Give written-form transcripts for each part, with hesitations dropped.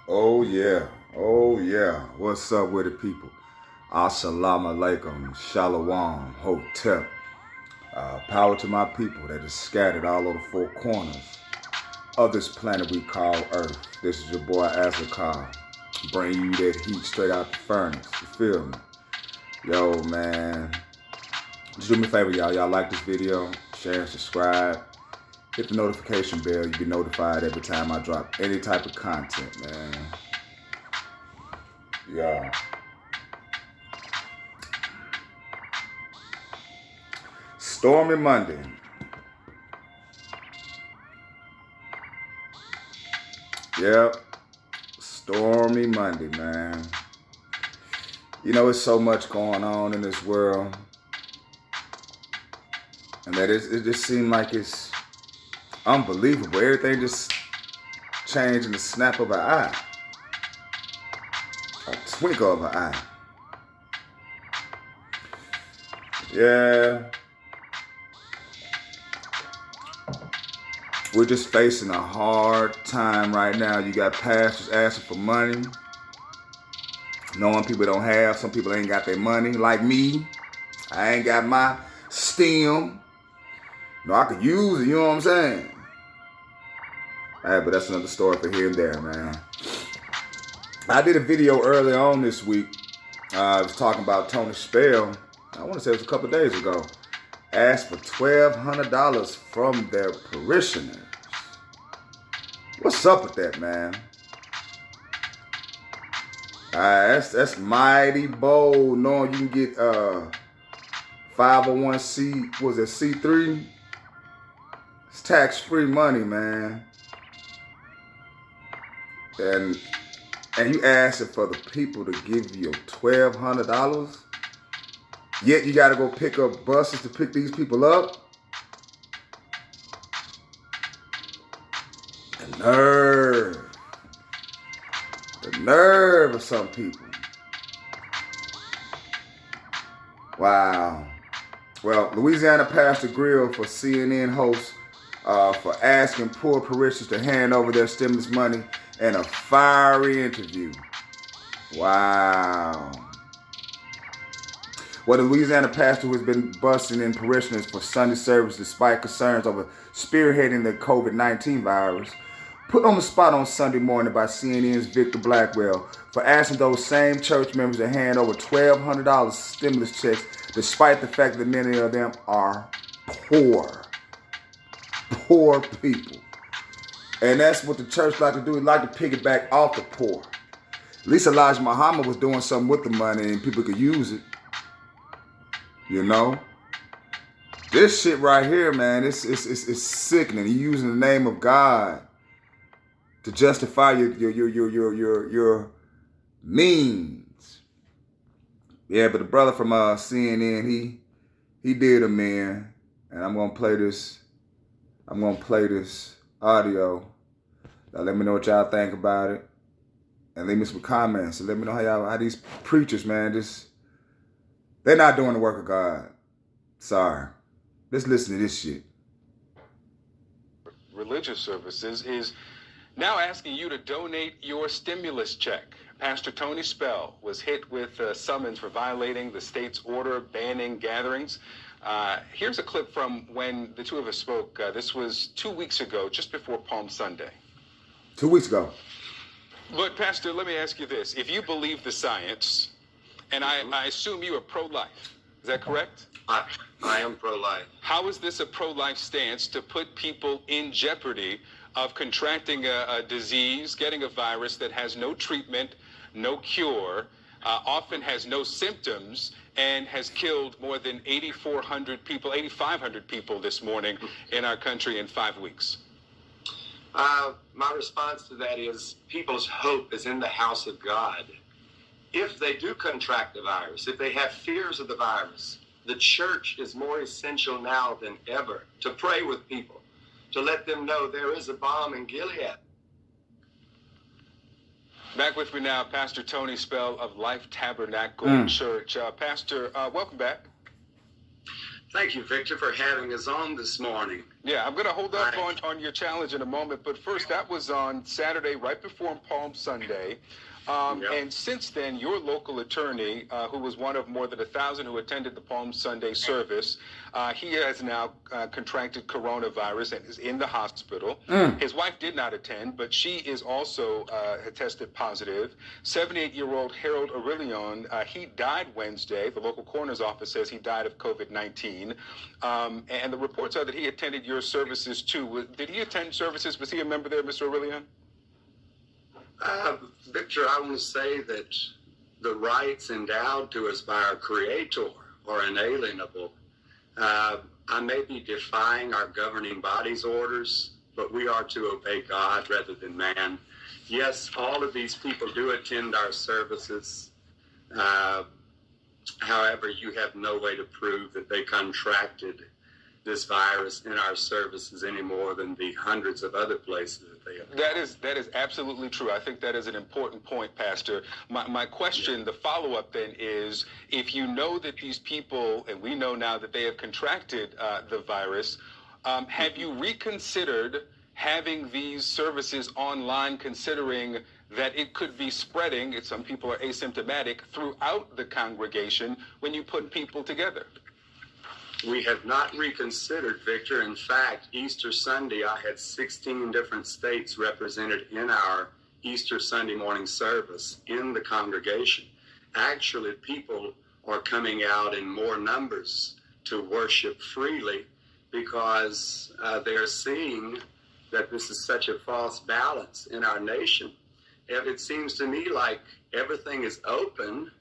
Oh yeah, oh yeah. What's up with it, people? Assalamu alaikum, shalom, hotep. Power to my people that is scattered all over the four corners of this planet we call Earth. This is your boy Azakar, bringing you that heat straight out the furnace. You feel me? Yo, man. Just do me a favor, y'all. Y'all like this video? Share and subscribe. Hit the notification bell. You get notified every time I drop any type of content, man. Yeah. Stormy Monday. Yep. Stormy Monday, man. You know, it's so much going on in this world. And that it just seems like it's unbelievable. Everything just changed in the snap of an eye. A twinkle of an eye. Yeah. We're just facing a hard time right now. You got pastors asking for money, knowing people don't have. Some people ain't got their money. Like me, I ain't got my STEM. No, I could use it, you know what I'm saying? All right, but that's another story for here and there, man. I did a video early on this week. I was talking about Tony Spell. I want to say it was a couple of days ago. Asked for $1,200 from their parishioners. What's up with that, man? That's mighty bold, knowing you can get 501c, was it C3? It's tax-free money, man. And you asking for the people to give you $1,200? Yet you gotta go pick up buses to pick these people up? The nerve. The nerve of some people. Wow. Well, Louisiana pastor grilled for CNN hosts for asking poor parishioners to hand over their stimulus money in a fiery interview. Wow. Well, the Louisiana pastor who has been busting in parishioners for Sunday service despite concerns over spearheading the COVID-19 virus, put on the spot on Sunday morning by CNN's Victor Blackwell for asking those same church members to hand over $1,200 stimulus checks despite the fact that many of them are poor. Poor people. And that's what the church like to do. It like to piggyback off the poor. At least Elijah Muhammad was doing something with the money and people could use it. You know? This shit right here, man, it's sickening. You using the name of God to justify your means. Yeah, but the brother from CNN, he did a man, and I'm gonna play this audio. Let me know what y'all think about it, and leave me some comments and let me know how these preachers, man, they're not doing the work of God. Sorry. Let's listen to this shit. Religious services is now asking you to donate your stimulus check. Pastor Tony Spell was hit with a summons for violating the state's order banning gatherings. Here's a clip from when the two of us spoke. This was 2 weeks ago, just before Palm Sunday. 2 weeks ago. But Pastor, let me ask you this. If you believe the science, and I assume you are pro-life, is that correct? I am pro-life. How is this a pro-life stance to put people in jeopardy of contracting a disease, getting a virus that has no treatment, no cure, often has no symptoms, and has killed more than 8,400 people, 8,500 people this morning in our country in 5 weeks? My response to that is people's hope is in the house of God. If they do contract the virus, if they have fears of the virus, the church is more essential now than ever to pray with people, to let them know there is a balm in Gilead. Back with me now, Pastor Tony Spell of Life Tabernacle Church. Pastor, welcome back. Thank you, Victor, for having us on this morning. Yeah, I'm going to hold up on your challenge in a moment, but first, that was on Saturday, right before Palm Sunday. And since then, your local attorney, who was one of more than 1,000 who attended the Palm Sunday service, he has now contracted coronavirus and is in the hospital. His wife did not attend, but she is also tested positive. 78-year-old Harold Aurelion, he died Wednesday. The local coroner's office says he died of COVID-19. And the reports are that he attended your services too. Did he attend services? Was he a member there, Mr. Aurelion? Victor, I want to say that the rights endowed to us by our Creator are inalienable. I may be defying our governing body's orders, but we are to obey God rather than man. Yes, all of these people do attend our services. However, you have no way to prove that they contracted this virus in our services any more than the hundreds of other places that they have. That is absolutely true. I think that is an important point, Pastor. My question, the follow-up then is, if you know that these people, and we know now that they have contracted the virus, have you reconsidered having these services online, considering that it could be spreading, if some people are asymptomatic, throughout the congregation when you put people together? We have not reconsidered, Victor. In fact, Easter Sunday, I had 16 different states represented in our Easter Sunday morning service in the congregation. Actually, people are coming out in more numbers to worship freely because they're seeing that this is such a false balance in our nation. It seems to me like everything is open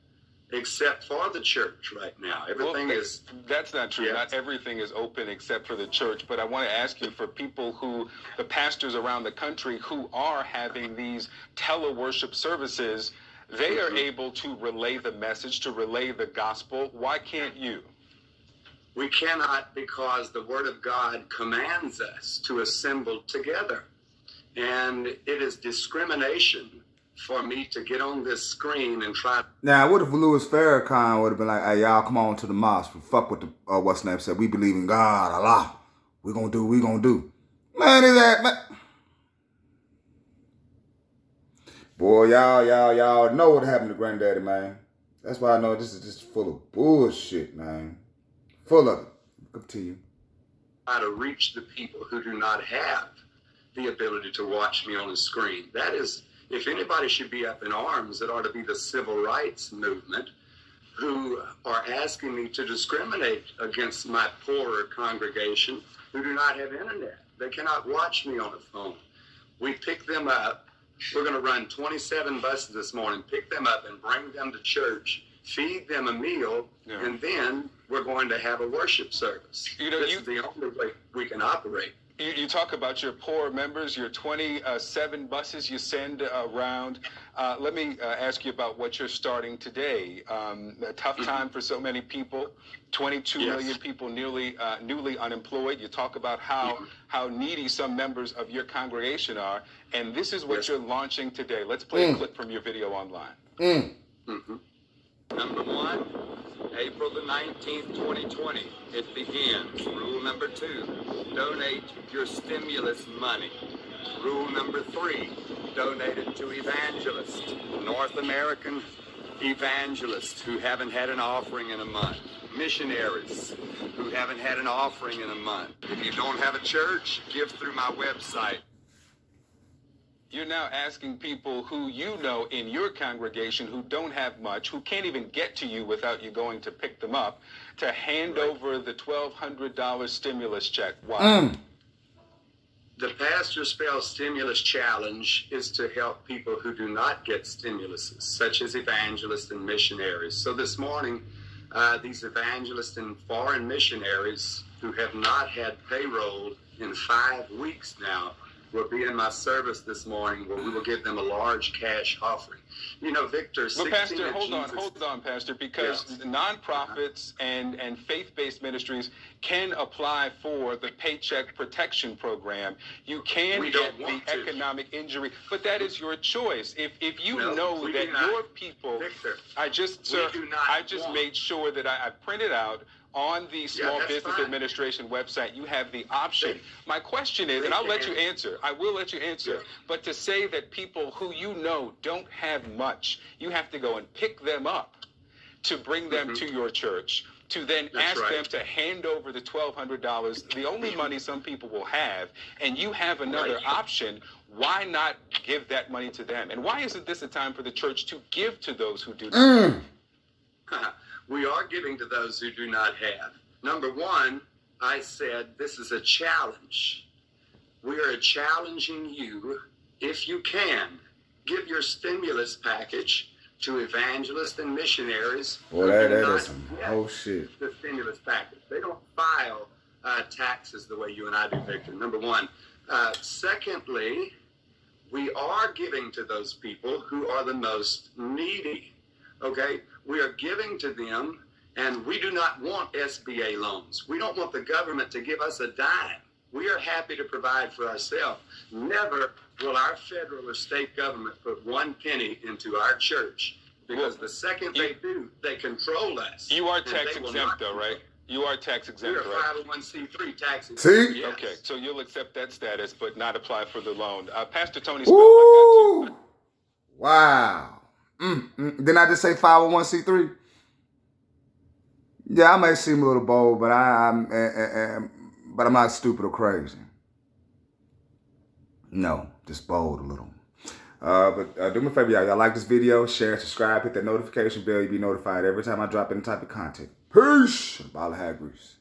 except for the church right now. Everything is... That's not true. Yes. Not everything is open except for the church. But I want to ask you, for people who, the pastors around the country who are having these tele-worship services, they are able to relay the message, to relay the gospel. Why can't you? We cannot, because the Word of God commands us to assemble together. And it is discrimination for me to get on this screen and try. Now, what if Louis Farrakhan would have been like, hey, y'all come on to the mosque. Fuck what the, what's the name said. We believe in God, Allah. We're going to do what we're going to do. Man, is that, man. Boy, y'all know what happened to Granddaddy, man. That's why I know this is just full of bullshit, man. Full of it. Continue. Try to reach the people who do not have the ability to watch me on a screen. That is, if anybody should be up in arms, it ought to be the civil rights movement, who are asking me to discriminate against my poorer congregation who do not have internet. They cannot watch me on a phone. We pick them up. We're going to run 27 buses this morning, pick them up and bring them to church, feed them a meal, and then we're going to have a worship service. This is the only way we can operate. You talk about your poor members, your 27 buses you send around. Let me ask you about what you're starting today. A tough time for so many people, 22 million people newly unemployed. You talk about how needy some members of your congregation are, and this is what you're launching today. Let's play a clip from your video online. Number one, April the 19th, 2020, it begins. Rule number 2, donate your stimulus money. Rule number 3, donate it to evangelists, North American evangelists who haven't had an offering in a month, missionaries who haven't had an offering in a month. If you don't have a church, give through my website. You're now asking people who you know in your congregation who don't have much, who can't even get to you without you going to pick them up, to hand over the $1,200 stimulus check. Why? The Pastor Spell Stimulus Challenge is to help people who do not get stimuluses, such as evangelists and missionaries. So this morning, these evangelists and foreign missionaries who have not had payroll in 5 weeks now will be in my service this morning, where we will give them a large cash offering. You know, Victor, but Pastor, hold on, Pastor, because nonprofits and faith-based ministries can apply for the Paycheck Protection Program. You can get the economic injury, but that is your choice. If you know that your people, Victor, I just made sure that I printed out On the Small that's Business fine. Administration website, you have the option. My question is, and I'll let you answer, I will let you answer, but to say that people who you know don't have much, you have to go and pick them up to bring them to your church, to then ask them to hand over the $1,200, the only money some people will have, and you have another option. Why not give that money to them? And why isn't this a time for the church to give to those who do not have? We are giving to those who do not have. Number one, I said this is a challenge. We are challenging you, if you can, give your stimulus package to evangelists and missionaries. Well, that is some shit. The stimulus package. They don't file taxes the way you and I do, Victor. Number one. Secondly, we are giving to those people who are the most needy. Okay? We are giving to them, and we do not want SBA loans. We don't want the government to give us a dime. We are happy to provide for ourselves. Never will our federal or state government put one penny into our church, because the second they do, they control us. You are tax exempt, though, right? You are tax exempt, right? We are 501c3 tax exempt. See? Yes. Okay, so you'll accept that status, but not apply for the loan. Pastor Tony Ooh. Spell, I got you. Wow. Didn't I just say 501c3? Yeah, I may seem a little bold, but I'm not stupid or crazy. No, just bold a little. But do me a favor, y'all like this video, share, subscribe, hit that notification bell. You'll be notified every time I drop any type of content. Peace. Ball of Hagrease.